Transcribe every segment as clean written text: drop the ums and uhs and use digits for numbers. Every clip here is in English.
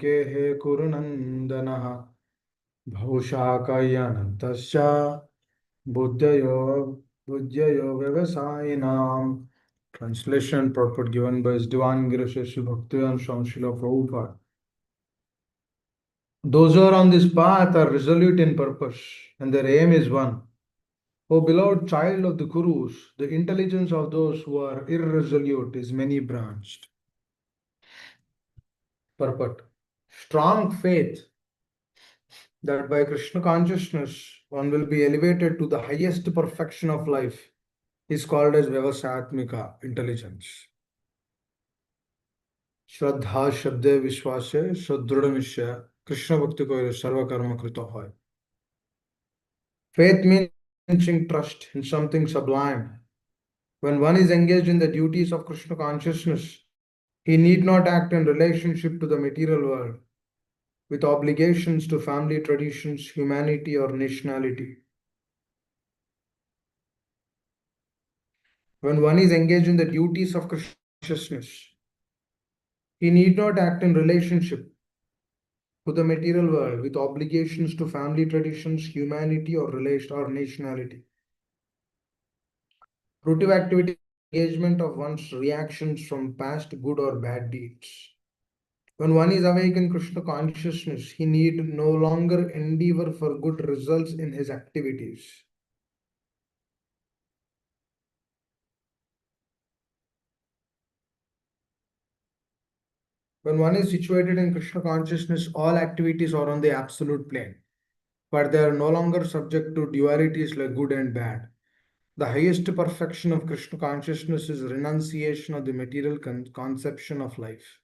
Hey कुरुनन्दनः भूषाकयनन्तश्च बुद्धयो बुद्धयो व्यवसायिनाम्. Translation purport given by His Divine Grace Sri Bhaktivedanta Swami Srila Prabhupada. Those who are on this path are resolute in purpose, and their aim is one. O beloved child of the Kurus, the intelligence of those who are irresolute is many branched. Purport. Strong faith that by Krishna consciousness one will be elevated to the highest perfection of life is called as Vyavasatmika intelligence. Shraddha Shabde Vishwase Shuddhruda Nishya Krishna Bhakti ko Sarva Karma Krita Hoy. Faith means trust in something sublime. When one is engaged in the duties of Krishna consciousness, he need not act in relationship to the material world with obligations to family traditions, humanity, or nationality. When one is engaged in the duties of Krishna consciousness, he need not act in relationship to the material world with obligations to family traditions, humanity, or relation or nationality. Fruitive activity is engagement of one's reactions from past good or bad deeds. When one is awake in Krishna consciousness, he need no longer endeavor for good results in his activities. When one is situated in Krishna consciousness, all activities are on the absolute plane, but they are no longer subject to dualities like good and bad. The highest perfection of Krishna consciousness is renunciation of the material conception of life.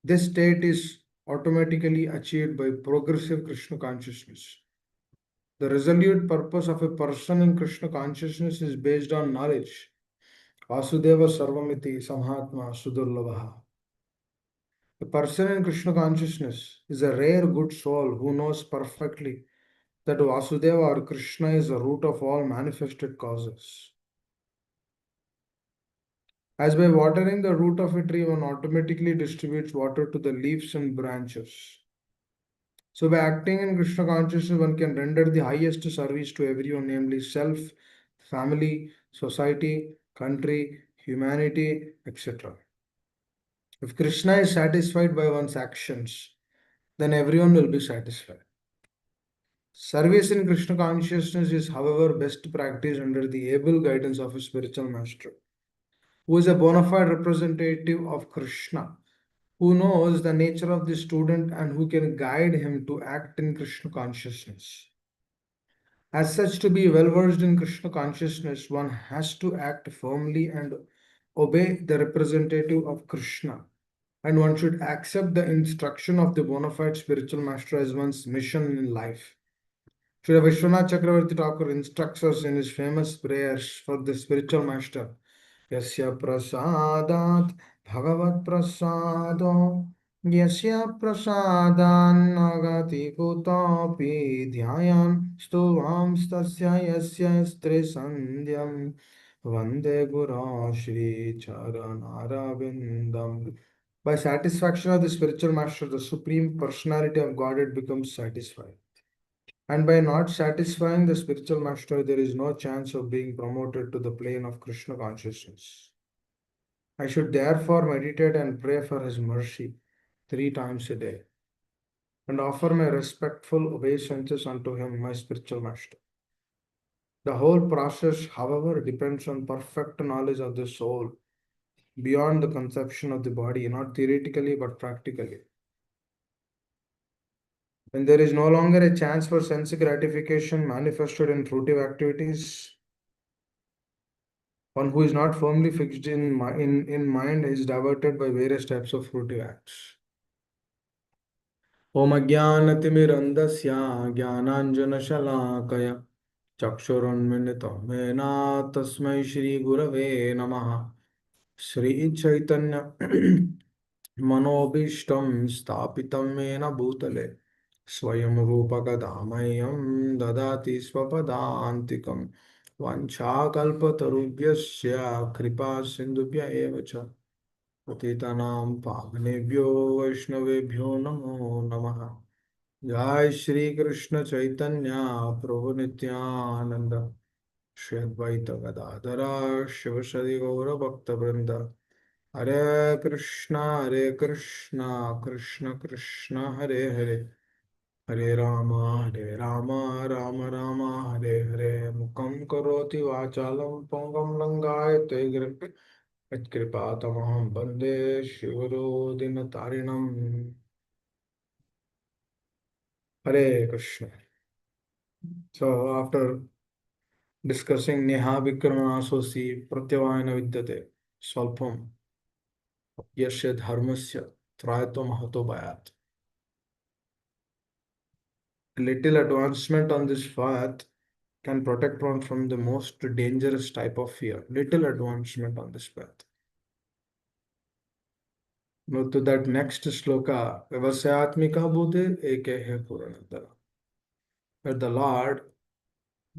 This state is automatically achieved by progressive Krishna consciousness. The resolute purpose of a person in Krishna consciousness is based on knowledge. Vasudeva Sarvamiti Samhatma Sudurlabha. A person in Krishna consciousness is a rare good soul who knows perfectly that Vasudeva or Krishna is the root of all manifested causes. As by watering the root of a tree, one automatically distributes water to the leaves and branches. So, by acting in Krishna consciousness, one can render the highest service to everyone, namely self, family, society, country, humanity, etc. If Krishna is satisfied by one's actions, then everyone will be satisfied. Service in Krishna consciousness is, however, best practiced under the able guidance of a spiritual master, who is a bona fide representative of Krishna, who knows the nature of the student and who can guide him to act in Krishna consciousness. As such, to be well versed in Krishna consciousness, one has to act firmly and obey the representative of Krishna, and one should accept the instruction of the bona fide spiritual master as one's mission in life. Sri Vishwanath Chakravarti Thakur instructs us in his famous prayers for the spiritual master. Yasya prasadat bhagavat prasado yasya prasadan nagati kutopi dhyayan stuvam stasya yasya stri sandhyam vande guru shri charanaravindam. By satisfaction of the spiritual master, the supreme personality of Godhead becomes satisfied. And by not satisfying the spiritual master, there is no chance of being promoted to the plane of Krishna consciousness. I should therefore meditate and pray for his mercy 3 times a day and offer my respectful obeisances unto him, my spiritual master. The whole process, however, depends on perfect knowledge of the soul beyond the conception of the body, not theoretically but practically. When there is no longer a chance for sense gratification manifested in fruitive activities, one who is not firmly fixed in mind is diverted by various types of fruitive acts. Om Ajnanatimirandasya Jnananjanashalakaya Chakshurunmilitam Mena Tasmai Shri Gurave Namaha. Shri Chaitanya Manobishtam Stapitam Mena Bhutale Swayam Rupa Kadamayam Dadati Swapadantikam Vanchakalpatarubhyasya Kripa Sindhubhya Evacha पतितानां पावनेभ्यो वैष्णवेभ्यो नमो नमः। जय श्री कृष्ण चैतन्य प्रभु नित्यानंद, श्री अद्वैत गदाधर शिवसदि गौर भक्तवृंद। हरे कृष्णा कृष्ण कृष्ण हरे हरे, हरे राम राम राम हरे हरे। मुखं करोति वाचालं पंगं लंघयते गिरिं, यत्कृपातमहं वन्दे शिवरो दिनतारिणम्। Hare Krishna. So after discussing Neha Vikramanaswasi Pratyavayana Vidyate Swalpam Yasya Dharmasya Trayato Mahato Bhayat. A little advancement on this path can protect one from the most dangerous type of fear. Little advancement on this path. Now to that next sloka, Vyavasayatmika Bhute Ekehe Puranadara. Where the Lord,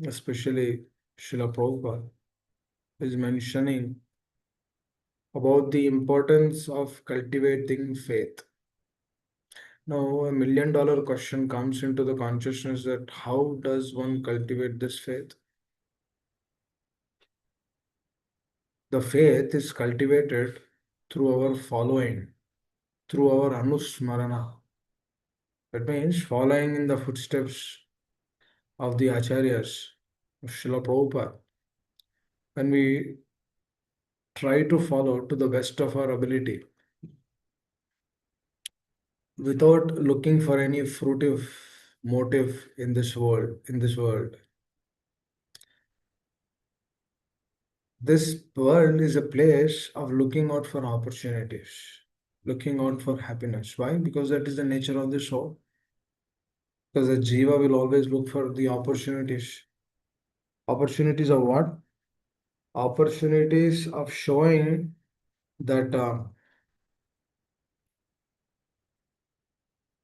especially Srila Prabhupada, is mentioning about the importance of cultivating faith. Now, $1 million question comes into the consciousness that how does one cultivate this faith? The faith is cultivated through our following, through our anusmarana. That means following in the footsteps of the acharyas, of Srila Prabhupada. When we try to follow to the best of our ability, without looking for any fruitive motive in this world. This world is a place of looking out for opportunities, looking out for happiness. Why? Because that is the nature of the soul. Because the jiva will always look for the opportunities. Opportunities of what? Opportunities of showing that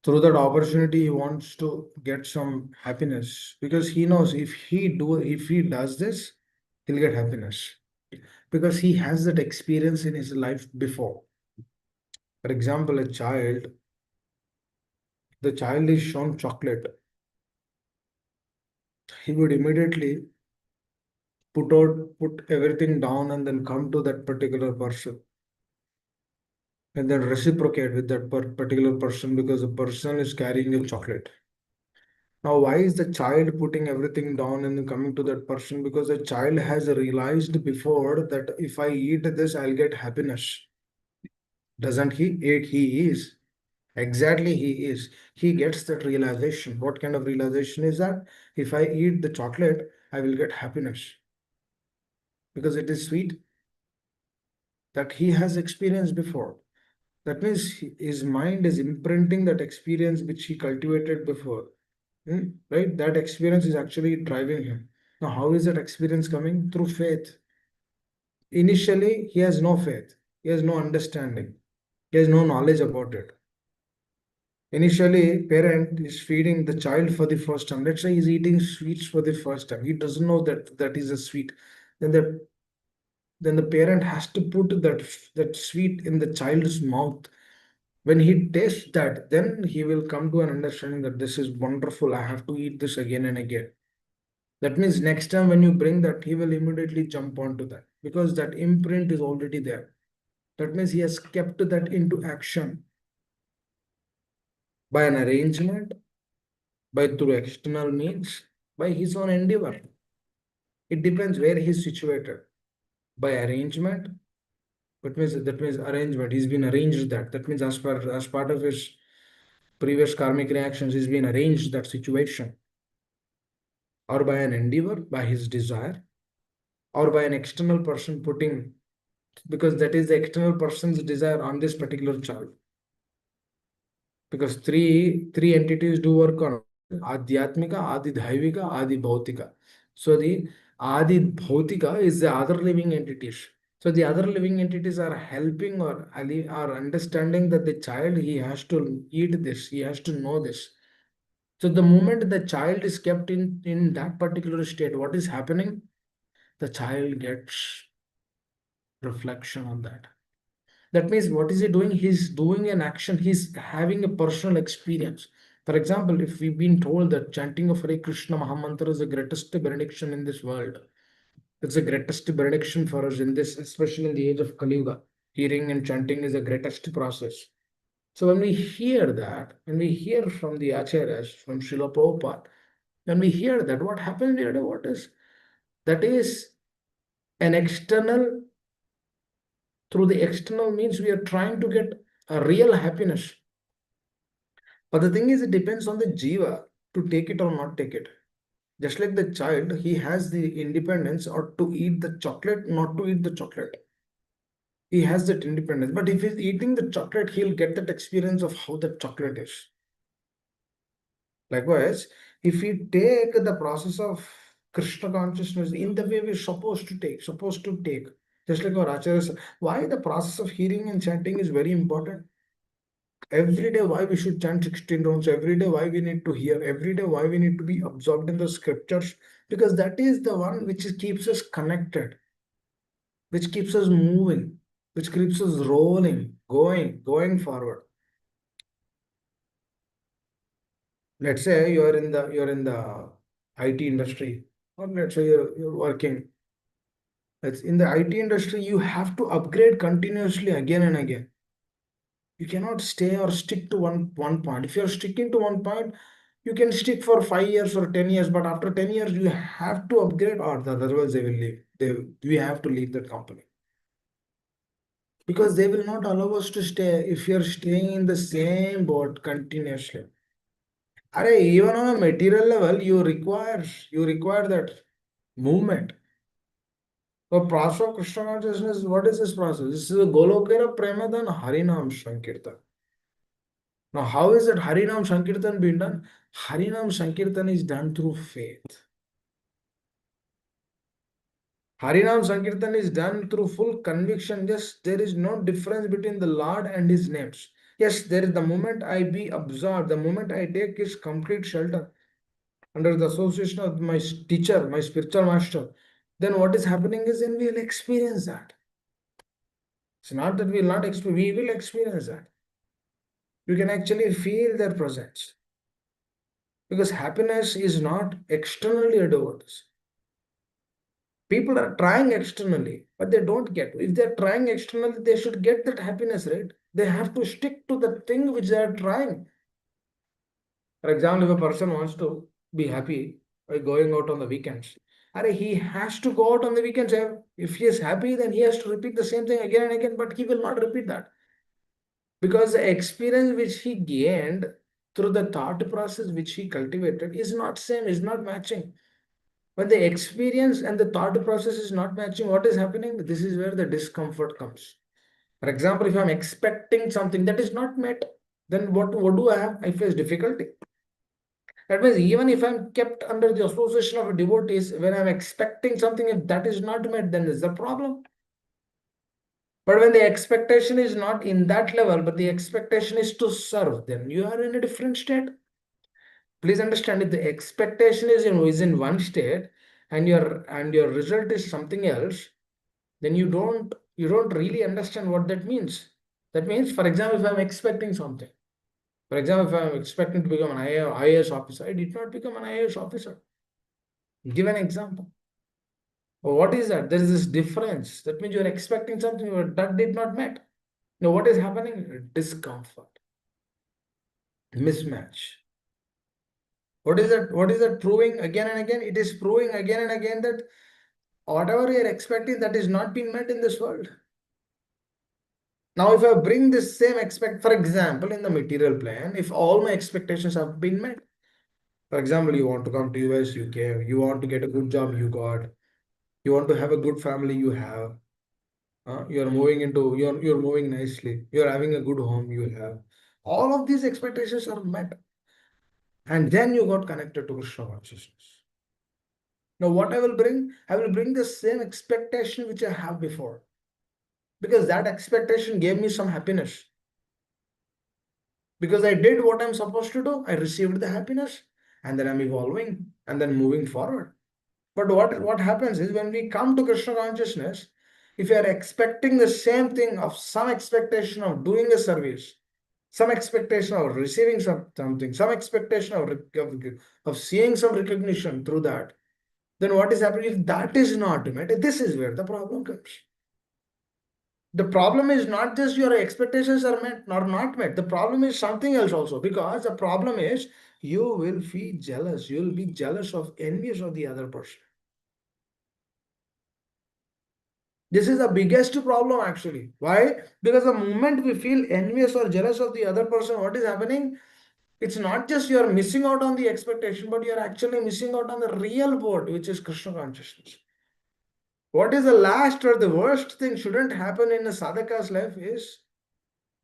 through that opportunity he wants to get some happiness, because he knows if he does this, he'll get happiness, because he has that experience in his life before. For example, the child is shown chocolate, he would immediately put everything down and then come to that particular person and then reciprocate with that particular person, because the person is carrying a chocolate. Now, why is the child putting everything down and then coming to that person? Because the child has realized before that if I eat this, I'll get happiness. Doesn't he? He is. Exactly, he is. He gets that realization. What kind of realization is that? If I eat the chocolate, I will get happiness because it is sweet, that he has experienced before. That means his mind is imprinting that experience which he cultivated before. Right? That experience is actually driving him. Now, how is that experience coming? Through faith. Initially, he has no faith, he has no understanding, he has no knowledge about it. Initially, parent is feeding the child for the first time. Let's say he's eating sweets for the first time. He doesn't know that that is a sweet. Then the parent has to put that sweet in the child's mouth. When he tastes that, then he will come to an understanding that this is wonderful. I have to eat this again and again. That means next time when you bring that, he will immediately jump onto that because that imprint is already there. That means he has kept that into action by an arrangement, by through external means, by his own endeavor. It depends where he is situated. By arrangement, that means arrangement. He's been arranged that. That means as part of his previous karmic reactions, he's been arranged that situation. Or by an endeavor, by his desire, or by an external person putting, because that is the external person's desire on this particular child. Because three entities do work on Adhyatmika, Adi Dhaivika, Adi Bhautika. So the Adi Bhautika is the other living entities. So the other living entities are helping or are understanding that the child, he has to eat this, he has to know this. So the moment the child is kept in that particular state, what is happening? The child gets reflection on that. That means what is he doing? He's doing an action. He's having a personal experience. For example, if we've been told that chanting of Hare Krishna Mahamantra is the greatest benediction in this world, it's the greatest benediction for us in this, especially in the age of Kali Yuga. Hearing and chanting is the greatest process. So when we hear that, when we hear from the Acharyas, from Srila Prabhupada, when we hear that, what happens here? What is that is an external, through the external means we are trying to get a real happiness. But the thing is, it depends on the jiva to take it or not take it. Just like the child, he has the independence or to eat the chocolate, not to eat the chocolate. He has that independence. But if he's eating the chocolate, he'll get that experience of how the chocolate is. Likewise, if we take the process of Krishna consciousness in the way we're supposed to take, just like our acharyas, why the process of hearing and chanting is very important. Every day, why we should chant 16 rounds, every day, why we need to hear, every day, why we need to be absorbed in the scriptures, because that is the one which keeps us connected, which keeps us moving, which keeps us rolling, going forward. Let's say you're in the IT industry, or let's say you're working. It's in the IT industry, you have to upgrade continuously again and again. You cannot stay or stick to one point. If you're sticking to one point, you can stick for 5 years or 10 years, but after 10 years, you have to upgrade, or otherwise they will leave. We have to leave that company because they will not allow us to stay if you're staying in the same boat continuously. Even on a material level, you require that movement. The process of Krishna consciousness, what is this process? This is a Golokera Premadan Harinam Sankirtan. Now, how is that Harinam Sankirtan being done? Harinam Sankirtan is done through faith. Harinam Sankirtan is done through full conviction. Yes, there is no difference between the Lord and his names. Yes, there is the moment I be absorbed, the moment I take his complete shelter under the association of my teacher, my spiritual master, then what is happening is then we will experience that. It's not that we will not experience, we will experience that. You can actually feel their presence. Because happiness is not externally adored. People are trying externally, but they don't get. If they're trying externally, they should get that happiness, right? They have to stick to the thing which they are trying. For example, if a person wants to be happy by going out on the weekends, he has to go out on the weekends. If he is happy, then he has to repeat the same thing again and again, but he will not repeat that. Because the experience which he gained through the thought process which he cultivated is not same, is not matching. When the experience and the thought process is not matching, what is happening? This is where the discomfort comes. For example, if I'm expecting something that is not met, then what do I have? I face difficulty. That means even if I'm kept under the association of devotees, when I'm expecting something, if that is not met, then there's a problem. But when the expectation is not in that level, but the expectation is to serve, then you are in a different state. Please understand, if the expectation is in one state and your result is something else, then you don't really understand what that means. That means, for example, if I'm expecting something, for example, if I'm expecting to become an IAS officer, I did not become an IAS officer. Give an example. What is that? There is this difference. That means you're expecting something that did not met. Now, what is happening? Discomfort, mismatch. What is that? What is that proving again and again? It is proving again and again that whatever you're expecting, that is not being met in this world. Now, if I bring this same for example, in the material plane, if all my expectations have been met, for example, you want to come to US, you came, you want to get a good job, you got, you want to have a good family, you have, you're moving nicely, you're having a good home, you have. All of these expectations are met. And then you got connected to Krishna consciousness. Now, what I will bring? I will bring the same expectation which I have before. Because that expectation gave me some happiness. Because I did what I'm supposed to do, I received the happiness, and then I'm evolving and then moving forward. But what happens is when we come to Krishna consciousness, if you are expecting the same thing of some expectation of doing a service, some expectation of receiving something, some expectation of seeing some recognition through that, then what is happening if that is not met? This is where the problem comes. The problem is not just your expectations are met or not met. The problem is something else also, because the problem is you will feel jealous. You will be jealous of envious of the other person. This is the biggest problem actually. Why? Because the moment we feel envious or jealous of the other person, what is happening? It's not just you are missing out on the expectation, but you are actually missing out on the real word, which is Krishna consciousness. What is the last or the worst thing shouldn't happen in a sadhaka's life is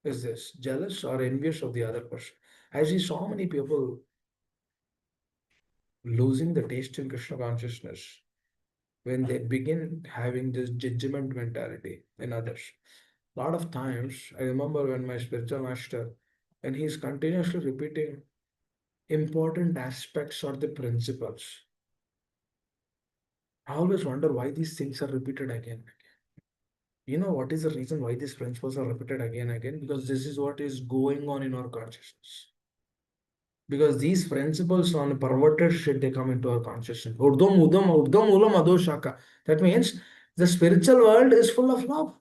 this jealous or envious of the other person. I see so many people losing the taste in Krishna consciousness when they begin having this judgment mentality in others. A lot of times, I remember when my spiritual master, and he's continuously repeating important aspects or the principles. I always wonder why these things are repeated again. You know what is the reason why these principles are repeated again and again? Because this is what is going on in our consciousness. Because these principles on perverted shit, they come into our consciousness. Urdhvam udam urdhvam ulam adho shaka. That means the spiritual world is full of love.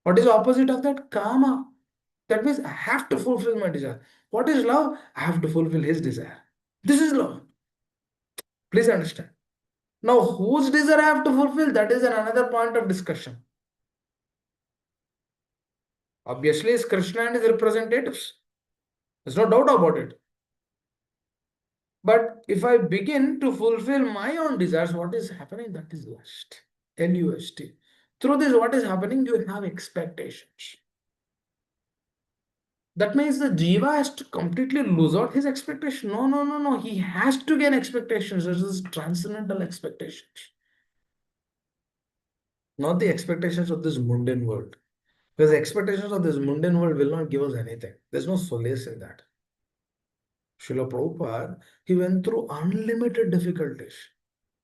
What is the opposite of that? Kama. That means I have to fulfill my desire. What is love? I have to fulfill his desire. This is love. Please understand. Now, whose desire I have to fulfill? That is another point of discussion. Obviously, it's Krishna and his representatives. There's no doubt about it. But if I begin to fulfill my own desires, what is happening? That is lust. Lust. Through this, what is happening? You have expectations. That means the jiva has to completely lose out his expectation. No, no, no, no. He has to gain expectations. This is transcendental expectations, not the expectations of this mundane world. Because the expectations of this mundane world will not give us anything. There's no solace in that. Srila Prabhupada, he went through unlimited difficulties.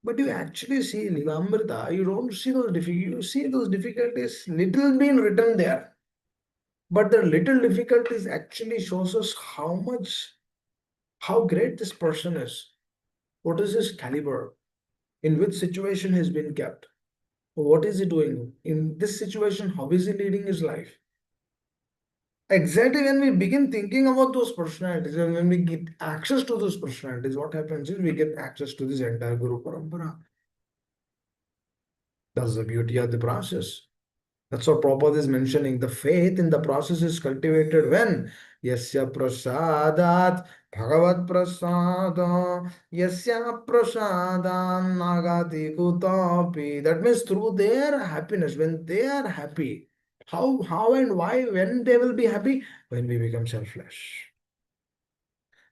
But you actually see Lilamrita, you don't see those difficulties. You see those difficulties little being written there. But the little difficulties actually shows us how great this person is. What is his caliber? In which situation he's been kept? What is he doing? In this situation, how is he leading his life? Exactly when we begin thinking about those personalities and when we get access to those personalities, what happens is we get access to this entire Guru Parampara. That's the beauty of the process. That's what Prabhupada is mentioning. The faith in the process is cultivated when Yasya prasadat Bhagavat prasada Yasya prasadan nagati kutapi. That means through their happiness, when they are happy, how and why, when they will be happy? When we become selfless.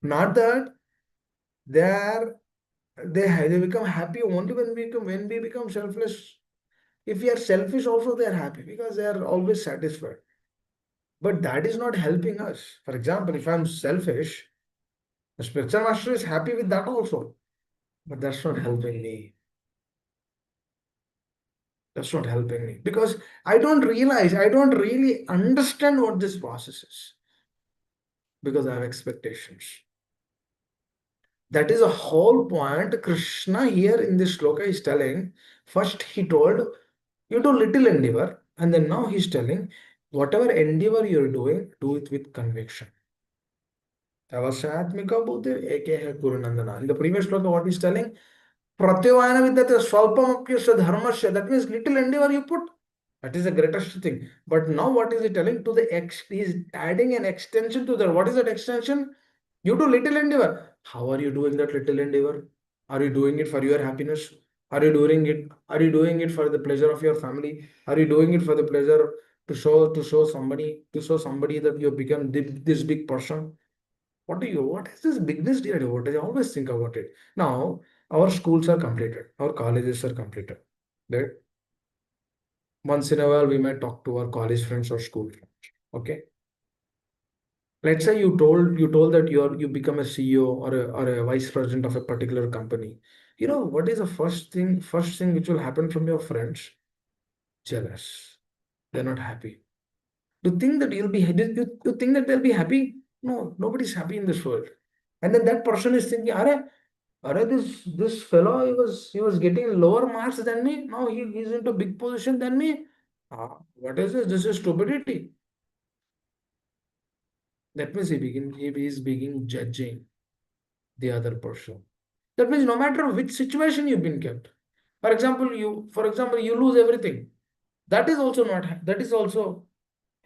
Not that they are they become happy only when we become selfless. If we are selfish, also they are happy because they are always satisfied. But that is not helping us. For example, if I'm selfish, the spiritual master is happy with that also. But that's not helping me. That's not helping me because I don't realize, I don't really understand what this process is because I have expectations. That is a whole point. Krishna here in this sloka is telling. First, he told you do little endeavor, and then now he's telling whatever endeavor you're doing, do it with conviction. Avasatmika buddhi ekeha kurunandana. In the previous sloka, what he's telling, pratyavayana vidyate swalpamapyasya dharmasya. That means little endeavor you put. That is the greatest thing. But now what is he telling? To the X, he is adding an extension to that. What is that extension? You do little endeavor. How are you doing that little endeavor? Are you doing it for your happiness? Are you doing it? Are you doing it for the pleasure of your family? Are you doing it for the pleasure to show somebody that you have become this big person? What is this bigness dear devotee? I always think about it. Now, our schools are completed, our colleges are completed. Right? Once in a while, we might talk to our college friends or school friends. Okay. Let's say you told that you become a CEO or a vice president of a particular company. You know what is the first thing which will happen from your friends? jealous. They're not happy. To think that you think that they'll be happy? No, nobody's happy in this world. And then that person is thinking, Are this fellow he was getting lower marks than me. Now he's into big position than me. What is this? This is stupidity. That means he is begin judging the other person. That means no matter which situation you've been kept. For example, you lose everything. That is also not that is also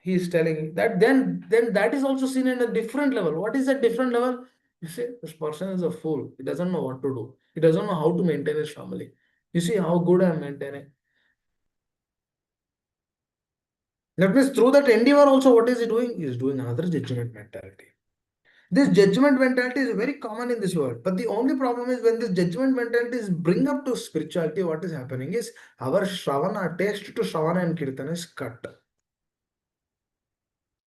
he is telling that then that is also seen in a different level. What is that different level? You say this person is a fool. He doesn't know what to do. He doesn't know how to maintain his family. You see how good I'm maintaining. That means through that endeavor also, what is he doing? He is doing another judgment mentality. This judgment mentality is very common in this world. But the only problem is when this judgment mentality is bring up to spirituality, what is happening is our Shravana, taste to Shravana and Kirtan is cut.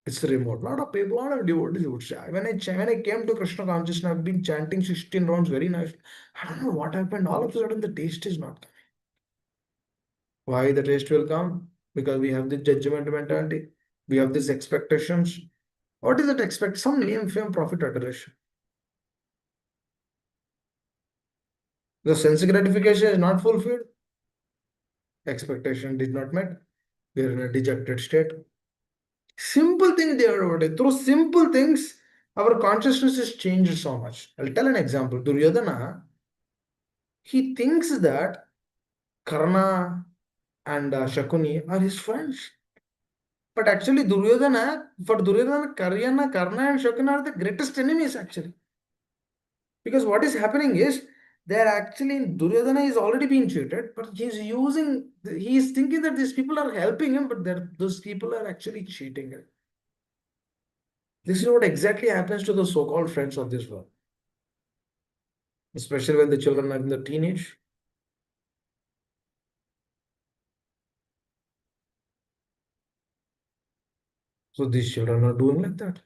It's remote. A lot of people, a lot of devotees would say. When I came to Krishna consciousness, I've been chanting 16 rounds very nice. I don't know what happened. All of a sudden, the taste is not coming. Why the taste will come? Because we have the judgment mentality. We have these expectations. What is that expect? Some name, fame, profit, adoration. The sense gratification is not fulfilled. Expectation did not met. We are in a dejected state. Simple thing they are about it. Through simple things, our consciousness is changed so much. I'll tell an example. Duryodhana, he thinks that Karna and Shakuni are his friends. But actually, Karna and Shakuni are the greatest enemies actually. Because what is happening is they're actually Duryodhana is already being cheated, but he's thinking that these people are helping him, but those people are actually cheating him. This is what exactly happens to the so-called friends of this world, especially when the children are in the teenage. So these children are doing like that.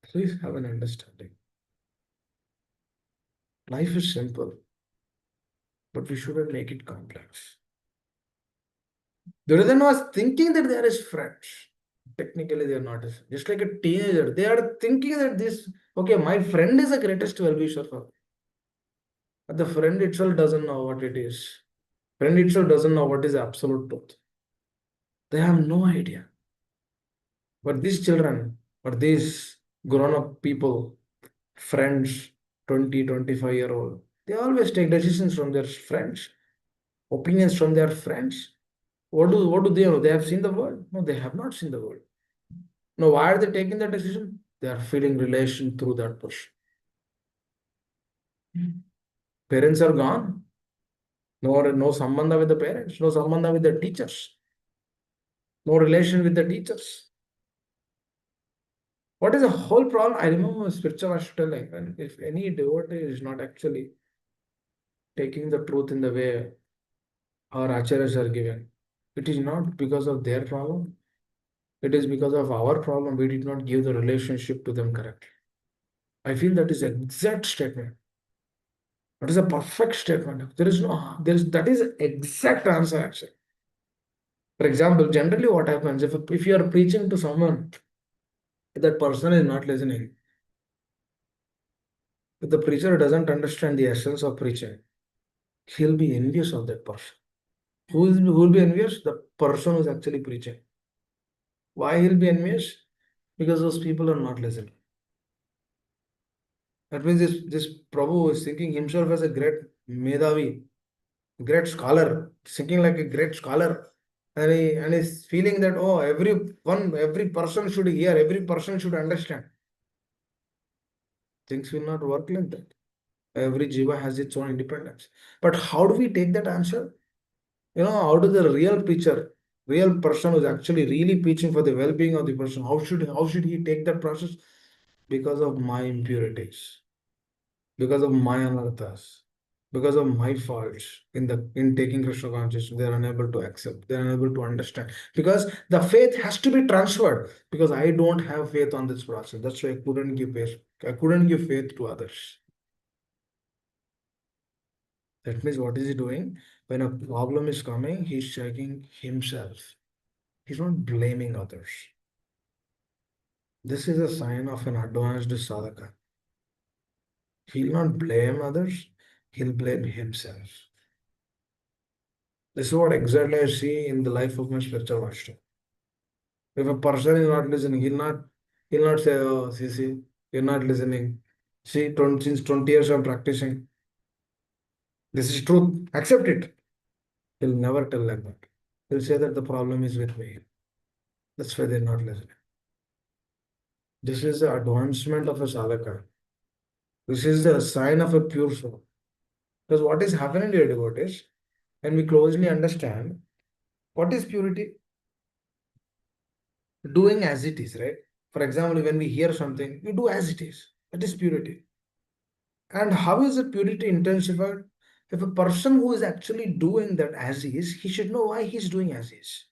Please have an understanding. Life is simple, but we shouldn't make it complex. Duryodhana was thinking that they are his friends. Technically, they are not his. Just like a teenager, they are thinking that okay, my friend is the greatest well-wisher for me. But the friend itself doesn't know what it is. Friend itself doesn't know what is absolute truth. They have no idea. But these children, or these grown-up people, friends, 20, 25-year-old, they always take decisions from their friends, opinions from their friends. What do they know? They have seen the world? No, they have not seen the world. Now, why are they taking that decision? They are feeling relation through that person. Parents are gone. No sambandha with the parents, no sambandha with the teachers, no relation with the teachers. What is the whole problem? I remember spiritual master telling, and if any devotee is not actually taking the truth in the way our acharyas are given, it is not because of their problem. It is because of our problem. We did not give the relationship to them correctly. I feel that is exact statement. That is a perfect statement. That is exact answer actually. For example, generally what happens if you are preaching to someone, that person is not listening. If the preacher doesn't understand the essence of preaching, he'll be envious of that person. Who will be envious? The person who's actually preaching. Why he'll be envious? Because those people are not listening. That means this Prabhu is thinking himself as a great Medavi, great scholar, thinking like a great scholar. And he's feeling that, oh, every person should hear, every person should understand. Things will not work like that. Every jiva has its own independence. But how do we take that answer? How does the real preacher, real person who's actually really preaching for the well-being of the person, how should he take that process? Because of my impurities, because of my anarthas, because of my faults in taking Krishna consciousness, they are unable to accept, they are unable to understand. Because the faith has to be transferred. Because I don't have faith on this process. That's why I couldn't give faith to others. That means what is he doing? When a problem is coming, he's checking himself. He's not blaming others. This is a sign of an advanced sadhaka. He'll not blame others, he'll blame himself. This is what exactly I see in the life of my spiritual master. If a person is not listening, he'll not say, "Oh, see, you're not listening. See, since 20 years I'm practicing. This is truth. Accept it." He'll never tell like that. He'll say that the problem is with me. That's why they're not listening. This is the advancement of a sadhaka. This is the sign of a pure soul. Because what is happening, dear devotees, when we closely understand what is purity, doing as it is, right? For example, when we hear something, we do as it is. That is purity. And how is that purity intensified? If a person who is actually doing that as is, he should know why he's doing as is.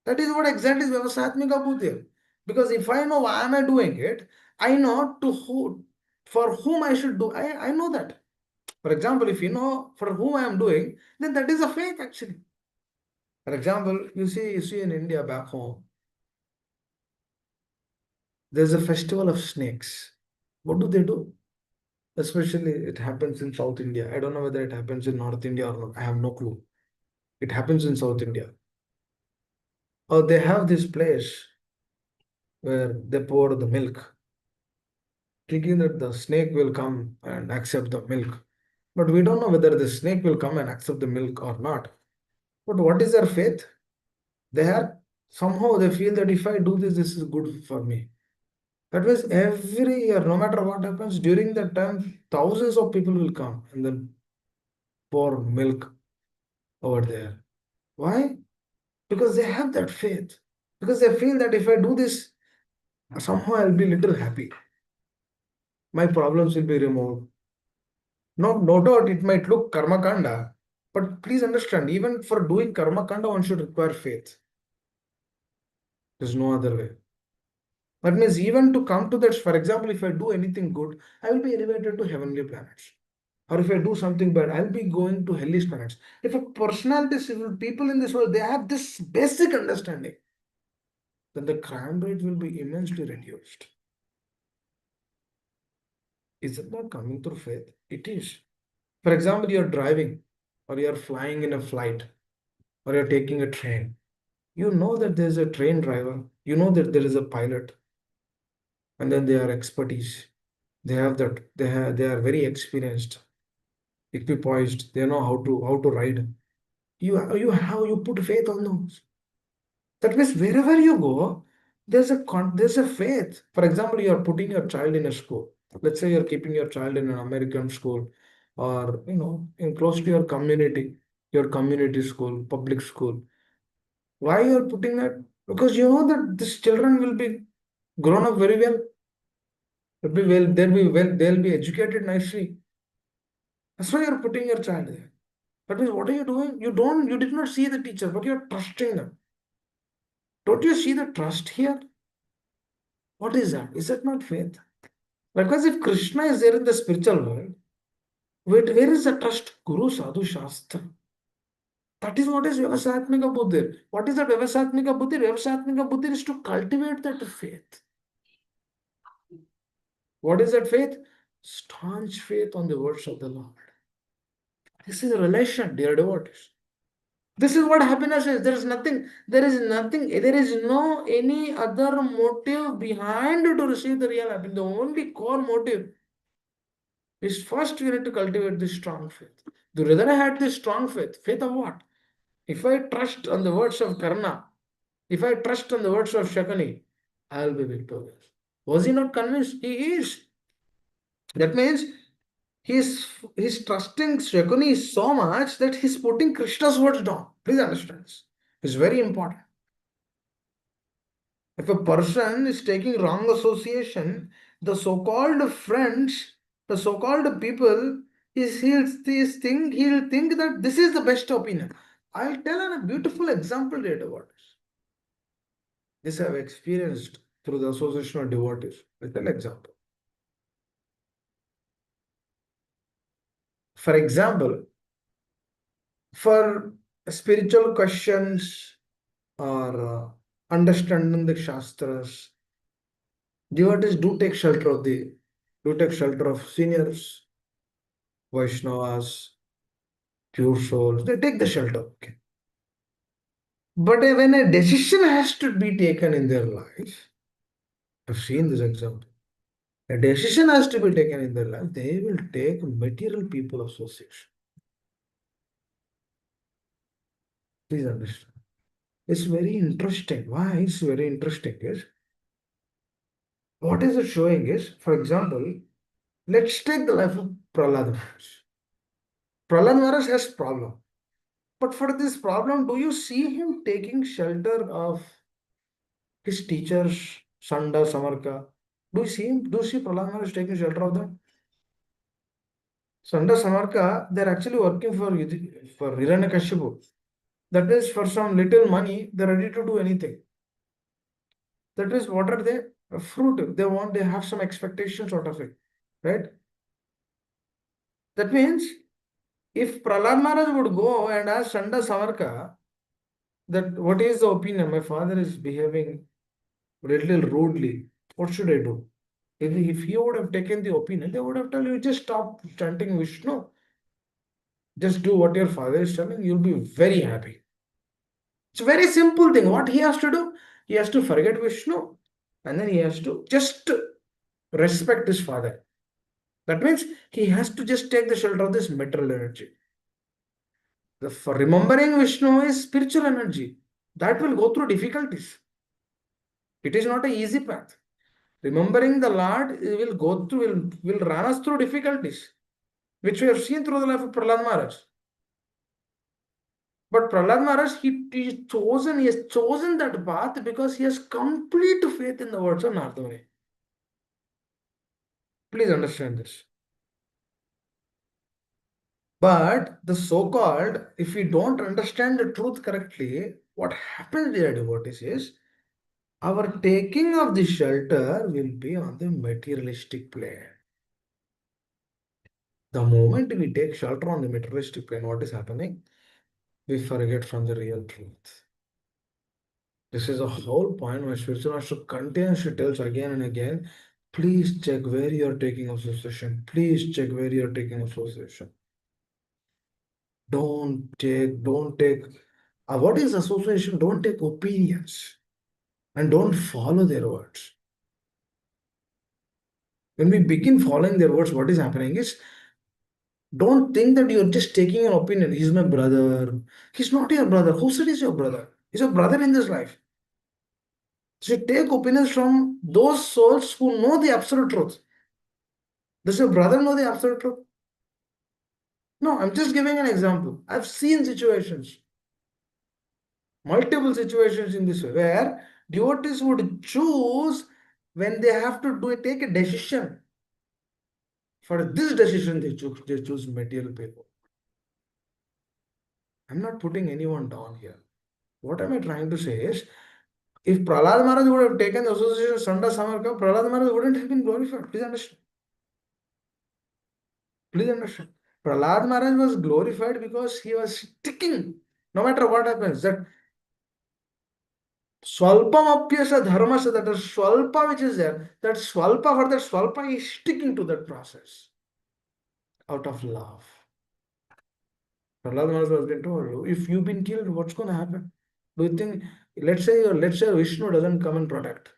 That is what exactly is Vyavasatmika Buddhi. Because if I know why am I doing it, I know to who, for whom I should do. I know that. For example, if you know for whom I am doing, then that is a faith actually. For example, you see in India back home, there's a festival of snakes. What do they do? Especially it happens in South India. I don't know whether it happens in North India or not. I have no clue. It happens in South India. Or they have this place where they pour the milk, thinking that the snake will come and accept the milk. But we don't know whether the snake will come and accept the milk or not. But what is their faith? They are somehow they feel that if I do this, this is good for me. That means every year, no matter what happens, during that time, thousands of people will come and then pour milk over there. Why? Because they have that faith. Because they feel that if I do this, somehow I'll be little happy. My problems will be removed. No doubt it might look karma kanda, but please understand, even for doing karma kanda, one should require faith. There's no other way. That means even to come to that, for example, if I do anything good, I will be elevated to heavenly planets. Or if I do something bad, I'll be going to hellish planets. If a personality, people in this world, they have this basic understanding, then the crime rate will be immensely reduced. Is it not coming through faith? It is. For example, you're driving or you're flying in a flight or you're taking a train. You know that there's a train driver, you know that there is a pilot, and then they are expertise. They have that, they are very experienced, equipoised, they know how to ride. You put faith on those. That means wherever you go, there's a faith. For example, you are putting your child in a school. Let's say you're keeping your child in an American school, or in close to your community school, public school. Why you are putting that? Because you know that these children will be grown up very well. They'll be educated nicely. That's why you're putting your child there. That means what are you doing? You did not see the teacher, but you're trusting them. Don't you see the trust here? What is that? Is that not faith? Because if Krishna is there in the spiritual world, where is the trust? Guru, Sadhu, Shastra. That is what is Vyavasatmika Buddhi. What is that Vyavasatmika Buddhi? Vyavasatmika Buddhi is to cultivate that faith. What is that faith? Staunch faith on the words of the Lord. This is a relation, dear devotees. This is what happiness is. There is no any other motive behind to receive the real happiness. The only core motive is first we need to cultivate this strong faith. Duryodhana had this strong faith. Faith of what? If I trust on the words of Karna, if I trust on the words of Shakuni, I'll be victorious. Was he not convinced? He is. That means he's trusting Shakuni so much that he's putting Krishna's words down. Please understand this. It's very important. If a person is taking wrong association, the so-called friends, the so-called people, he'll think that this is the best opinion. I'll tell a beautiful example later about this. This I've experienced through the association of devotees. I'll tell example. For example, for spiritual questions or understanding the Shastras, devotees do take shelter of seniors, Vaishnavas, pure souls. They take the shelter. Okay. But when a decision has to be taken in their life, I've seen this example. A decision has to be taken in their life, they will take material people association. Please understand. It's very interesting. Why it's very interesting is what is it showing is, for example, let's take the life of Prahlad Maharaj. Prahlad Maharaj has problem. But for this problem, do you see him taking shelter of his teachers, Sanda, Samarka? Do you see him? Do you see Prahlad Maharaj taking shelter of them? Sanda, Samarka, they're actually working for Hiranyakashipu. That is, for some little money, they're ready to do anything. That is, what are they? A fruit. They have some expectations out of it. Right? That means if Prahlad Maharaj would go and ask Sanda Samarka that what is the opinion? My father is behaving a little rudely. What should I do? If he would have taken the opinion, they would have told you just stop chanting Vishnu. Just do what your father is telling, you'll be very happy. It's a very simple thing. What he has to do? He has to forget Vishnu and then he has to just respect his father. That means he has to just take the shelter of this material energy. For remembering Vishnu is spiritual energy. That will go through difficulties. It is not an easy path. Remembering the Lord will go through, will run us through difficulties, which we have seen through the life of Prahlad Maharaj. But Prahlad Maharaj, he has chosen that path because he has complete faith in the words of Nardamuni. Please understand this. But the so-called, if we don't understand the truth correctly, what happens, dear devotees, is our taking of the shelter will be on the materialistic plane. The moment we take shelter on the materialistic plane, what is happening? We forget from the real truth. This is a whole point my spiritual master continuously tells again and again. Please check where you are taking association. Please check where you are taking association. Don't take. What is association? Don't take opinions and don't follow their words. When we begin following their words, what is happening is don't think that you're just taking an opinion. He's my brother. He's not your brother. Who said he's your brother? He's your brother in this life. So you take opinions from those souls who know the absolute truth. Does your brother know the absolute truth? No, I'm just giving an example. I've seen situations, multiple situations in this way, where devotees would choose when they have to take a decision. For this decision, they choose material people. I'm not putting anyone down here. What am I trying to say is, if Prahlad Maharaj would have taken the association of Sanda Samarkand, Prahlad Maharaj wouldn't have been glorified. Please understand. Please understand. Prahlad Maharaj was glorified because he was sticking, no matter what happens, that Swalpam apyasa dharmasa, that is Swalpa which is there, that Swalpa, for that Swalpa is sticking to that process out of love. Prahlad Maharaj was been told, if you've been killed, what's going to happen? Do you think, let's say Vishnu doesn't come and protect.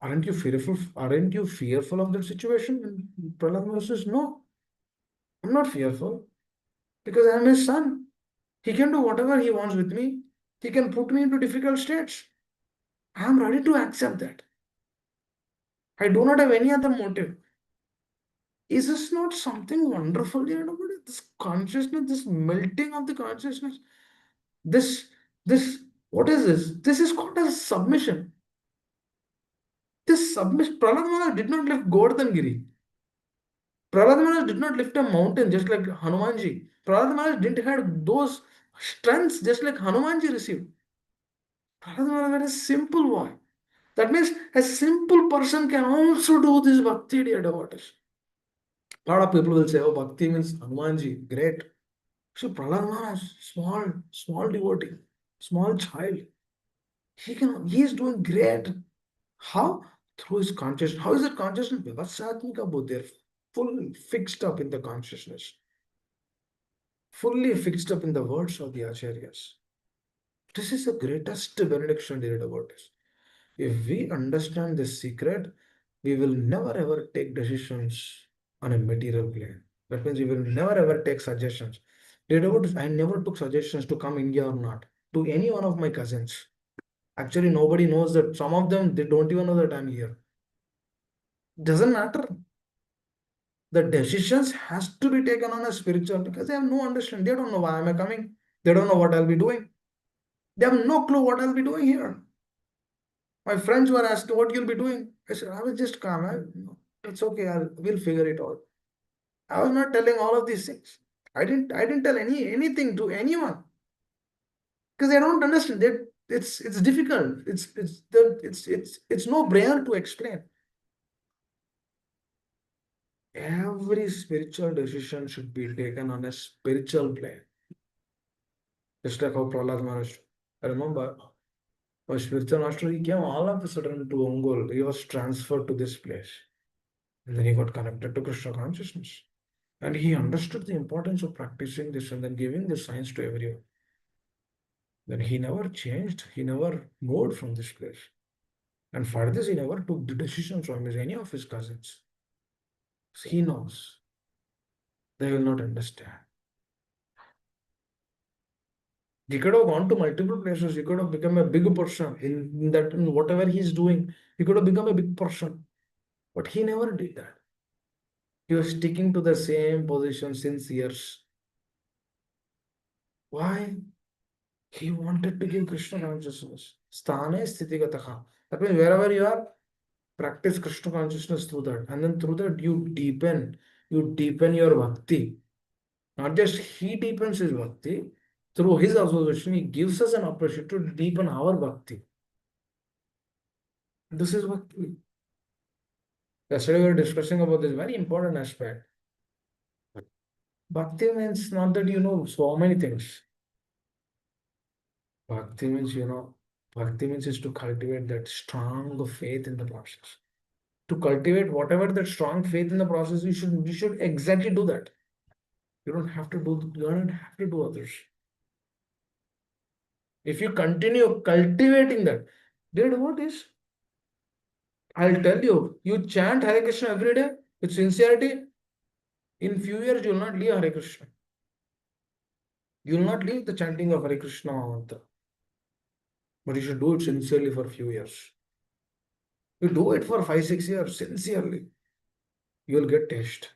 Aren't you fearful? Aren't you fearful of that situation? And Prahlad Maharaj says, no, I'm not fearful because I'm his son. He can do whatever he wants with me. He can put me into difficult states. I am ready to accept that. I do not have any other motive. Is this not something wonderful here? This consciousness, this melting of the consciousness, this, this, what is this? This is called as submission. This submission, Prahlad Maharaj did not lift Govardhan. Prahlad Maharaj did not lift a mountain just like Hanumanji. Prahlad Maharaj didn't have those strengths just like Hanumanji received. Prahlad Maharaj had a simple boy. That means a simple person can also do this bhakti, dear devotees. A lot of people will say, oh, Bhakti means Hanumanji, great. So Prahlad Maharaj, small devotee, small child. He is doing great. How? Through his consciousness. How is it consciousness? Vyavasatmika bodhi. They're full fixed up in the consciousness. Fully fixed up in the words of the Acharyas. This is the greatest benediction they did about this. If we understand this secret, we will never ever take decisions on a material plane. That means we will never ever take suggestions. I never took suggestions to come India or not to any one of my cousins. Actually, nobody knows that. Some of them, they don't even know that I'm here. Doesn't matter. The decisions has to be taken on a spiritual because they have no understanding. They don't know why am I coming. They don't know what I'll be doing. They have no clue what I'll be doing here. My friends were asking what you'll be doing. I said, I will just come. It's okay. We'll figure it out. I was not telling all of these things. I didn't tell anything to anyone because they don't understand. It's difficult. It's no brainer to explain. Every spiritual decision should be taken on a spiritual plane. Just like how Prahlad Maharaj. I remember my spiritual master, he came all of a sudden to Ongol. He was transferred to this place. And then he got connected to Krishna consciousness. And he understood the importance of practicing this and then giving this science to everyone. Then he never changed. He never moved from this place. And for this, he never took the decision from any of his cousins. He knows. They will not understand. He could have gone to multiple places. He could have become a big person in that, in whatever he's doing. He could have become a big person. But he never did that. He was sticking to the same position since years. Why? He wanted to give Krishna consciousness. Sthane sthitigataka. That means wherever you are, practice Krishna consciousness through that. And then through that you deepen your bhakti. Not just he deepens his bhakti, through his association, he gives us an opportunity to deepen our bhakti. This is bhakti. Yesterday we were discussing about this very important aspect. Bhakti means not that you know so many things. Bhakti means, bhakti means is to cultivate that strong faith in the process. To cultivate whatever that strong faith in the process, you should exactly do that. You don't have to do others. If you continue cultivating that, then what is? I'll tell you, you chant Hare Krishna every day with sincerity, in few years you will not leave Hare Krishna. You will not leave the chanting of Hare Krishna mantra. But you should do it sincerely for a few years. You do it for 5, 6 years sincerely. You will get taste.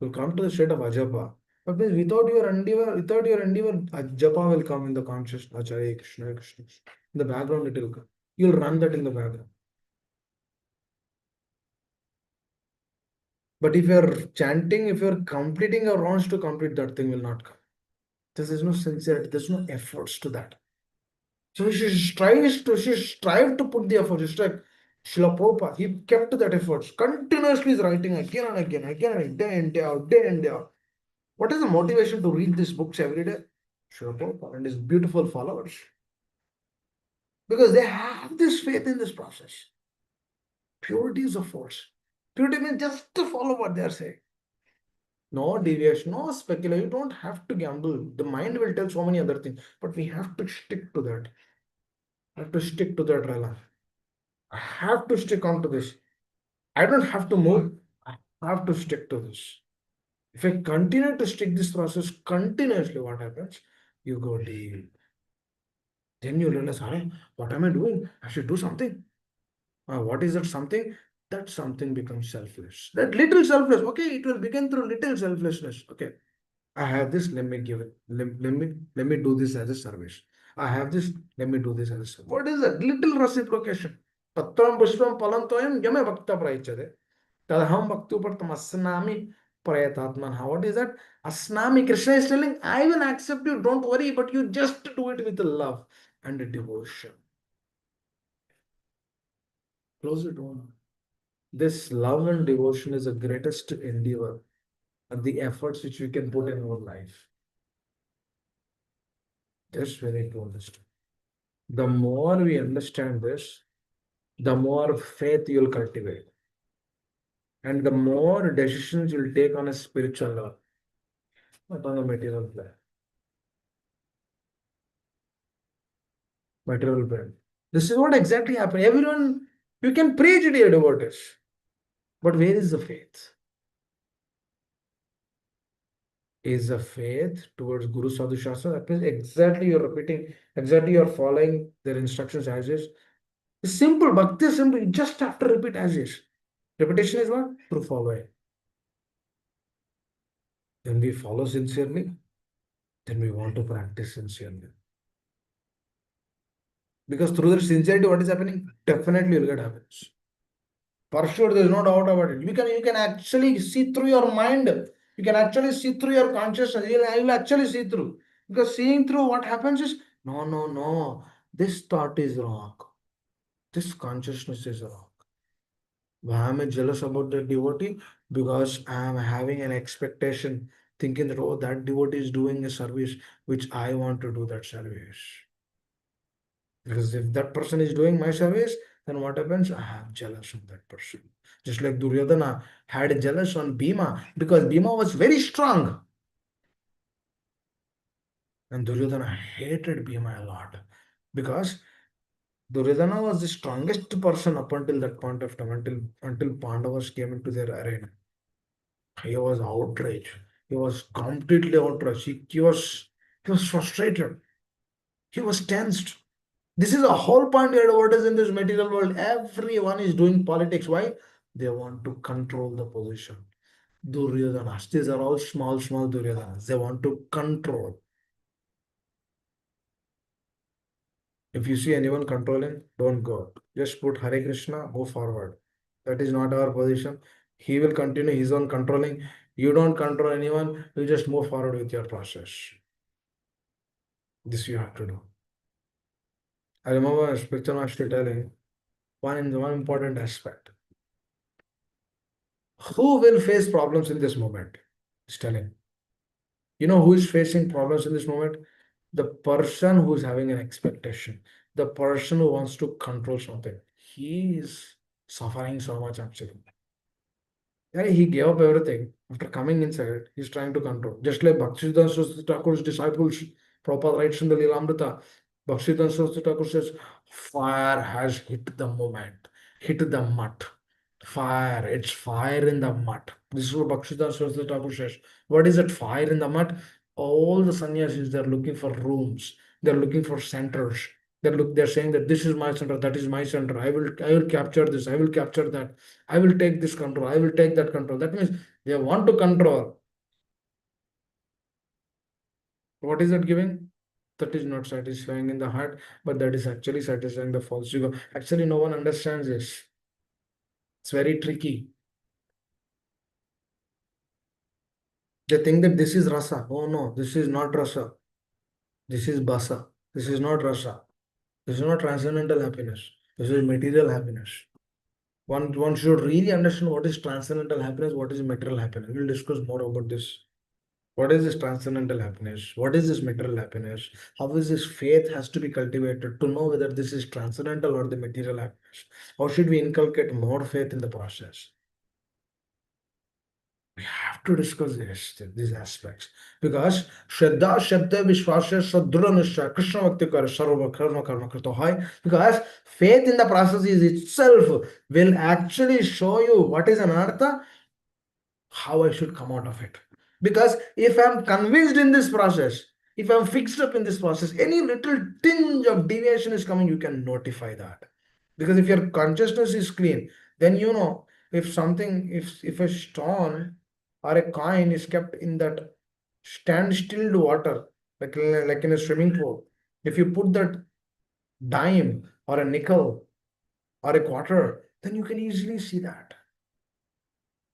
You'll come to the state of ajapa. But without your endeavor, ajapa will come in the consciousness. Hare Krishna, Hare Krishna. In the background, it will come. You'll run that in the background. But if you're chanting, if you're completing your rounds to complete, that thing will not come. There is no sincerity, there's no efforts to that. So she strive to put the effort. Just like Srila Prabhupada, he kept that efforts. Continuously is writing again and again, again and again, day in, day out, day in, day out. What is the motivation to read these books every day? Srila Prabhupada and his beautiful followers. Because they have this faith in this process. Purity is a force. Purity means just to follow what they are saying. No deviation, no speculation. You don't have to gamble. The mind will tell so many other things, but we have to stick to that. I have to stick to that realm. I have to stick on to this. I don't have to move. I have to stick to this. If I continue to stick this process continuously, what happens? You go deep. Then you realize, what am I doing? I should do something. What is that something? That something becomes selfless. That little selfless. Okay, it will begin through little selflessness. Okay, I have this, let me give it. Let me do this as a service. I have this, let me do this as a service. What is that? Little reciprocation. Patram pushpam palam toyam yame bhakta praichade. Tadaham bhakti upartam asnami prayatatman. What is that? Asnami. Krishna is telling, I will accept you, don't worry, but you just do it with love and devotion. Close it down. This love and devotion is the greatest endeavor and the efforts which we can put in our life. Just we need to understand. The more we understand this, the more faith you'll cultivate, and the more decisions you'll take on a spiritual level, not on a material plan. Material plan. This is what exactly happened. Everyone, you can preach dear devotees, but where is the faith? Is the faith towards Guru Sadhu Shastra? That means exactly you're repeating, exactly you're following their instructions as is. It's simple, bhakti is simple. You just have to repeat as is. Repetition is what? Through following. Then we follow sincerely, then we want to practice sincerely. Because through the sincerity, what is happening? Definitely you'll get happiness. For sure, there's no doubt about it. You can actually see through your mind. You can actually see through your consciousness. You'll actually see through. Because seeing through what happens is no, no, no. This thought is wrong. This consciousness is wrong. Why am I jealous about the devotee? Because I am having an expectation, thinking that oh, that devotee is doing a service which I want to do that service. Because if that person is doing my service, then what happens? I have jealous of that person. Just like Duryodhana had jealous on Bhima because Bhima was very strong. And Duryodhana hated Bhima a lot because Duryodhana was the strongest person up until that point of time, until Pandavas came into their arena. He was outraged. He was completely outraged. He was frustrated. He was tensed. This is a whole point here. What is in this material world? Everyone is doing politics. Why? They want to control the position. Duryodhanas. These are all small, small Duryodhanas. They want to control. If you see anyone controlling, don't go. Just put Hare Krishna, move forward. That is not our position. He will continue his own controlling. You don't control anyone. You just move forward with your process. This you have to do. I remember spiritual master telling one important aspect. Who will face problems in this moment? He's telling. You know who is facing problems in this moment? The person who is having an expectation, the person who wants to control something. He is suffering so much actually. Yeah, he gave up everything. After coming inside, he's trying to control. Just like Bhaktisiddhanta Saraswati Thakur's disciples, Prabhupada writes in the Lilamrita, Bhaktisiddhanta Saraswati Thakur says, fire has hit the moment, hit the mud. Fire, it's fire in the mud. This is what Bhaktisiddhanta Saraswati Thakur says. What is that fire in the mud? All the sannyasis, they're looking for rooms, they're looking for centers. They're saying that this is my center, that is my center. I will capture this, I will capture that. I will take this control. I will take that control. That means they want to control. What is that giving? That is not satisfying in the heart, but that is actually satisfying the false ego. Actually, no one understands this. It's very tricky. They think that this is rasa. Oh no, this is not rasa. This is basa. This is not rasa. This is not transcendental happiness. This is material happiness. One should really understand what is transcendental happiness, what is material happiness. We'll discuss more about this. What is this transcendental happiness? What is this material happiness? How is this faith has to be cultivated to know whether this is transcendental or the material happiness? How should we inculcate more faith in the process? We have to discuss these aspects because Shraddha Shabda Vishwasya Sadhura Nishya Krishna Bhakti Kar Sarva Karma Karma Krito Hai, because faith in the process is itself will actually show you what is an artha, how I should come out of it. Because if I'm convinced in this process, if I'm fixed up in this process, any little tinge of deviation is coming, you can notify that. Because if your consciousness is clean, then you know if something, if a stone or a coin is kept in that standstill water, like in a swimming pool, if you put that dime or a nickel or a quarter, then you can easily see that.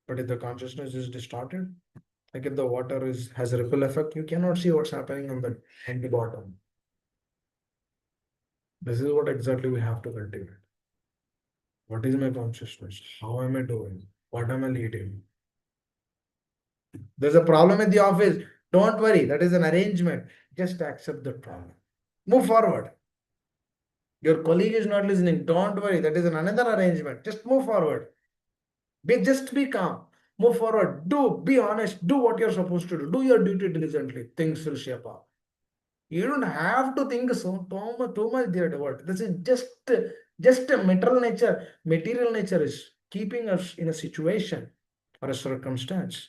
But if the consciousness is distorted, like if the water has a ripple effect, you cannot see what's happening on the bottom. This is what exactly we have to cultivate. What is my consciousness? How am I doing? What am I leading? There's a problem in the office. Don't worry, that is an arrangement. Just accept the problem. Move forward. Your colleague is not listening. Don't worry, that is another arrangement. Just move forward. Be calm. Move forward. Be honest. Do what you're supposed to do. Do your duty diligently. Things will shape up. You don't have to think so too much, dear word. This is just a material nature. Material nature is keeping us in a situation or a circumstance.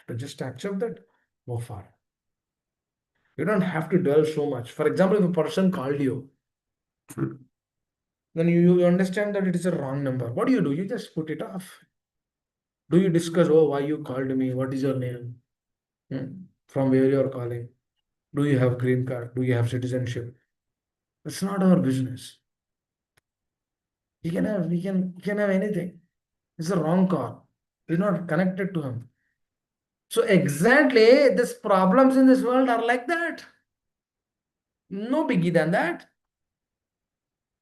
To just accept that, move forward. You don't have to dwell so much. For example, if a person called you, then you understand that it is a wrong number. What do? You just put it off. Do you discuss, oh, why you called me? What is your name? From where you are calling? Do you have green card? Do you have citizenship? It's not our business. He can have anything. It's a wrong call. It's not connected to him. So exactly, these problems in this world are like that. No biggie than that.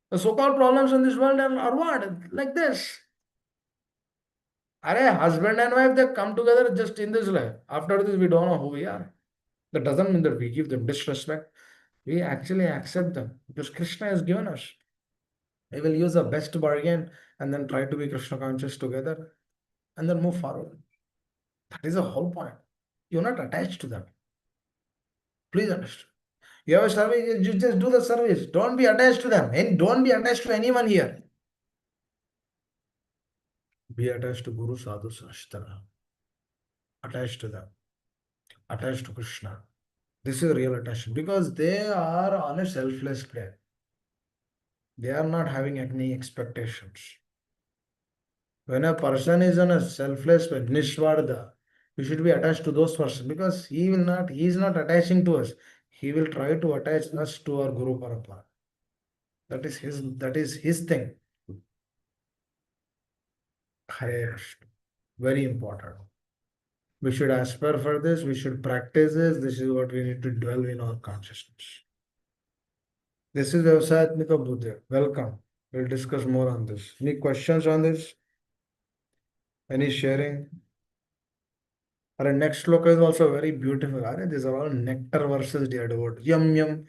The so-called problems in this world are what? Like this. Are husband and wife, they come together just in this life. After this, we don't know who we are. That doesn't mean that we give them disrespect. We actually accept them because Krishna has given us. We will use the best bargain and then try to be Krishna conscious together and then move forward. That is the whole point. You're not attached to them. Please understand. You have a service, you just do the service. Don't be attached to them. And don't be attached to anyone here. Be attached to Guru Sadhu Sastra. Attached to them. Attached to Krishna. This is real attachment because they are on a selfless plane. They are not having any expectations. When a person is on a selfless plane, Nishvarda, we should be attached to those persons because he is not attaching to us. He will try to attach us to our Guru Parampara. That is his thing. Hare Krishna. Very important. We should aspire for this. We should practice this. This is what we need to dwell in our consciousness. This is Vyavasayatmika Buddha. Welcome. We'll discuss more on this. Any questions on this? Any sharing? Our next sloka is also very beautiful. These are all nectar verses, dear devotee. Yam yam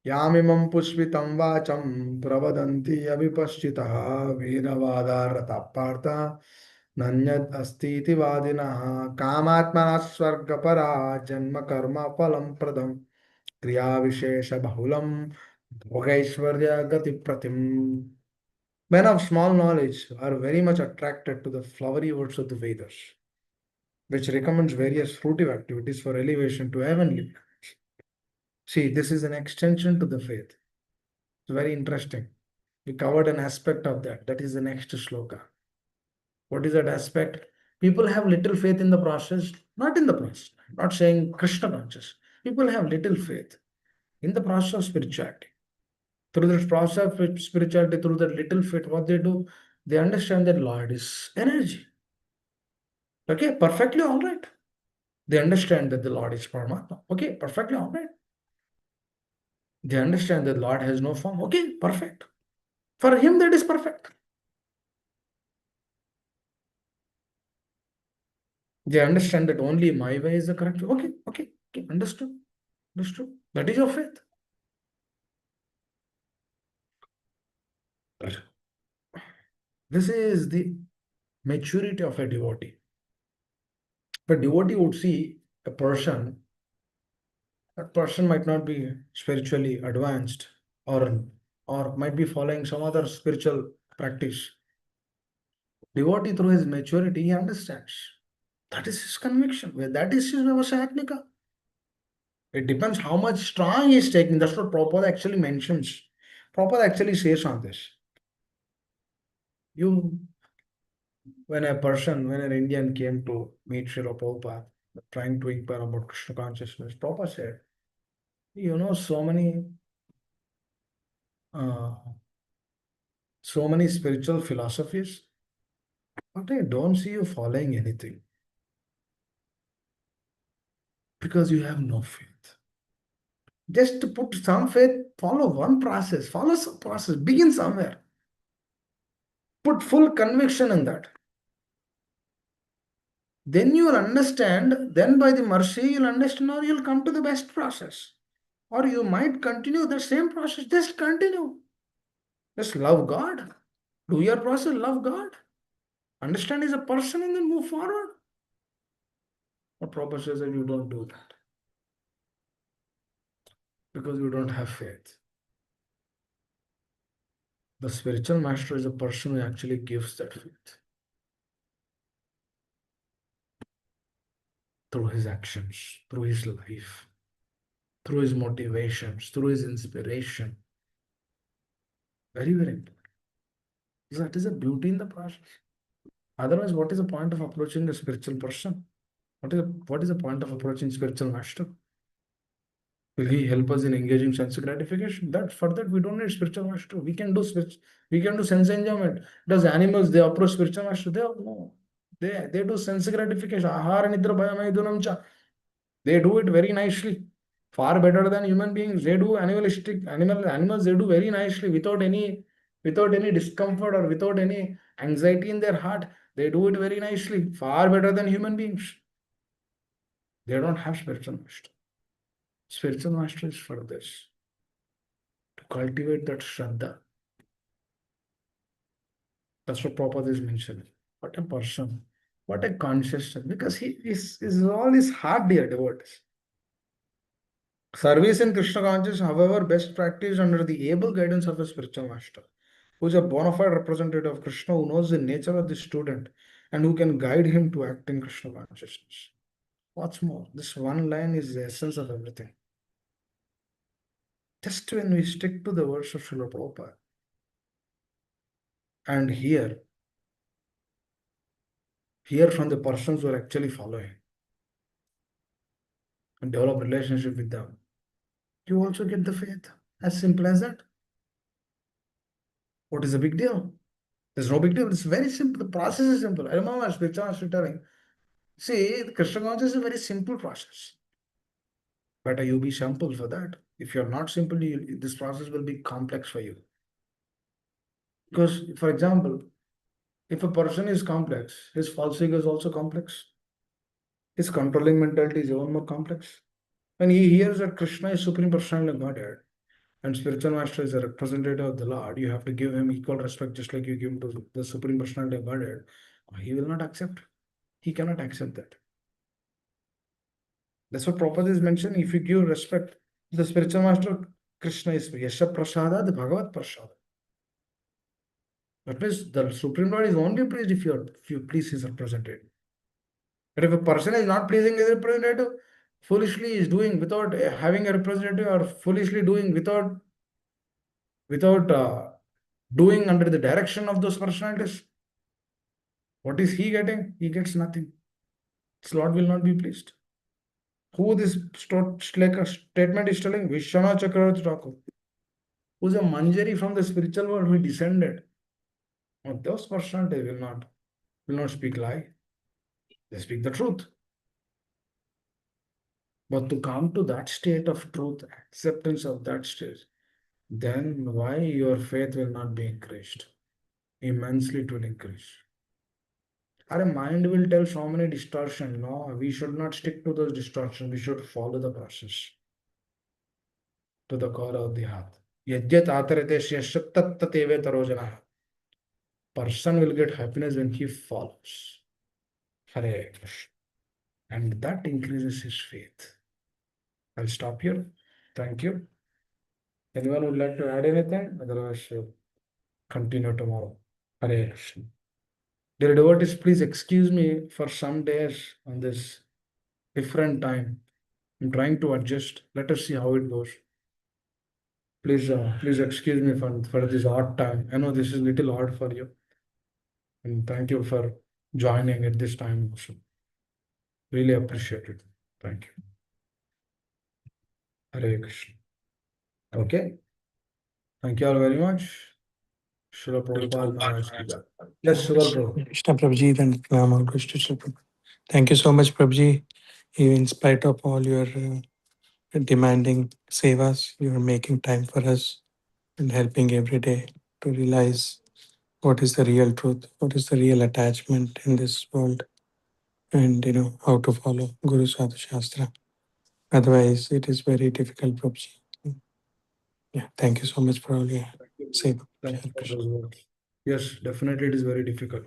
yamimam pushpitam vacham pravadanti abhipaschitaha veeravadarata partha nanyat astiti vadinaha kamatmana swargapara janma karma palam pradam kriya vishesha bahulam bhogaishwarya gati pratim. Men of small knowledge are very much attracted to the flowery words of the Vedas, which recommends various fruitive activities for elevation to heavenly planets. See, this is an extension to the faith. It's very interesting. We covered an aspect of that. That is the next shloka. What is that aspect? People have little faith in the process, not in the process. I'm not saying Krishna conscious. People have little faith in the process of spirituality. Through this process of spirituality, through that little faith, what they do, they understand that Lord is energy. Okay, perfectly all right. They understand that the Lord is Paramatma. Okay, perfectly all right. They understand that Lord has no form. Okay, perfect. For him, that is perfect. They understand that only my way is the correct way. Okay, understood. Understood. That is your faith. This is the maturity of a devotee. But devotee would see a person, that person might not be spiritually advanced or might be following some other spiritual practice. Devotee, through his maturity, he understands. That is his conviction. Well, that is his Vyavasayatmika. It depends how much strong he is taking. That's what Prabhupada actually mentions. Prabhupada actually says on this. You, when an Indian came to meet Srila Prabhupada, trying to inquire about Krishna consciousness, Prabhupada said, uh, so many spiritual philosophies, but I don't see you following anything because you have no faith. Just to put some faith, follow one process, follow some process, begin somewhere. Put full conviction in that. Then you will understand, then by the mercy, you'll understand, or you'll come to the best process. Or you might continue the same process, just continue. Just love God. Do your process, love God. Understand He's a person and then move forward. But Prabhupada says that you don't do that because you don't have faith. The spiritual master is a person who actually gives that faith through his actions, through his life, through his motivations, through his inspiration. Very, very important. So that is a beauty in the process. Otherwise, what is the point of approaching a spiritual person? What is the point of approaching spiritual master? Will he help us in engaging sense gratification? That for that we don't need spiritual master. We can do sense enjoyment. Does animals they approach spiritual master? They no. They do sense gratification. Ahara nidra bhayamaidunam cha. They do it very nicely. Far better than human beings. They do animals they do very nicely without any discomfort or without any anxiety in their heart. They do it very nicely. Far better than human beings. They don't have spiritual master. Spiritual master is for this, to cultivate that Shraddha. That's what Prabhupada is mentioning. What a person, what a consciousness, because he is all his heart, dear devotees. Service in Krishna consciousness, however, best practiced under the able guidance of a spiritual master, who is a bona fide representative of Krishna, who knows the nature of the student and who can guide him to act in Krishna consciousness. What's more, this one line is the essence of everything. Just when we stick to the words of Srila Prabhupada and hear from the persons who are actually following and develop relationship with them, you also get the faith. As simple as that. What is the big deal? There's no big deal. It's very simple. The process is simple. I remember spiritual master telling, see, the Krishna consciousness is a very simple process. Better you be simple for that. If you're not simple, this process will be complex for you. Because, for example, if a person is complex, his false ego is also complex. His controlling mentality is even more complex. When he hears that Krishna is Supreme Personality of Godhead and spiritual master is a representative of the Lord, you have to give him equal respect just like you give to the Supreme Personality of Godhead. He will not accept. He cannot accept that. That's what Prabhupada is mentioning. If you give respect to the spiritual master, Krishna is Yasha Prasada, the Bhagavat Prasada. That means the Supreme Lord is only pleased if you please his representative. But if a person is not pleasing his representative, foolishly is doing without having a representative, or foolishly doing without doing under the direction of those personalities, what is he getting? He gets nothing. His Lord will not be pleased. Who this statement is telling? Vishwanath Chakravarti Thakur, who is a Manjari from the spiritual world who descended. Now, those personalities will not speak lie. They speak the truth. But to come to that state of truth, acceptance of that state, then why your faith will not be increased? Immensely it will increase. Our mind will tell so many distortions. No, we should not stick to those distortions. We should follow the process to the core of the heart. Yajyat atarate syasya tat tateve tarojana. Person will get happiness when he follows. Hare Krishna. And that increases his faith. I'll stop here. Thank you. Anyone would like to add anything? Otherwise, we'll continue tomorrow. Hare Krishna. Dear devotees, please excuse me for some days on this different time. I'm trying to adjust. Let us see how it goes. Please excuse me for this odd time. I know this is little odd for you. And thank you for joining at this time also. Really appreciate it. Thank you. Hare Krishna. Okay. Thank you all very much. Srila Prabhupada Maharaj ki jai. Yes, Sugal Prabhu. Krishna Prabhuji, and Pranam Krishna Prabhu. Thank you so much, Prabhuji. In spite of all your demanding sevas, you are making time for us and helping every day to realize what is the real truth, what is the real attachment in this world, and how to follow Guru Sadhu Shastra. Otherwise, it is very difficult, Prabhuji. Yeah, thank you so much for all your say. Thank you for those words. Yes, definitely it is very difficult.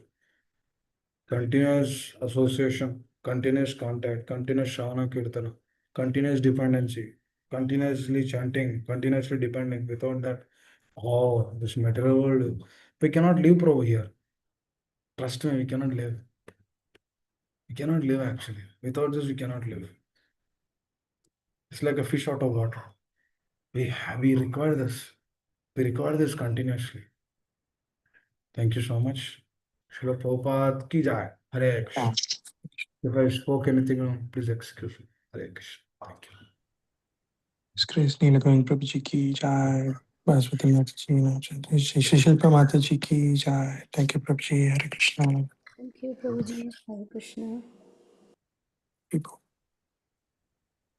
Continuous association, continuous contact, continuous Shravana Kirtana, continuous dependency, continuously chanting, continuously depending. Without that, oh, this material world, we cannot live, Prabhu, here. Trust me, we cannot live. We cannot live actually. Without this, we cannot live. It's like a fish out of water. We require this. We require this continuously. Thank you so much. Srila Prabhupada ki jai. Hare Krishna. If I spoke anything wrong, please excuse me. Hare Krishna. Thank you. Grace Neelagovind Prabhuji ki jai. Baswati Mata ji, Shri Shilpa Mata ji ki jai. Thank you, Prabhuji. Hare Krishna. Thank you, Prabhuji. Hare Krishna. People.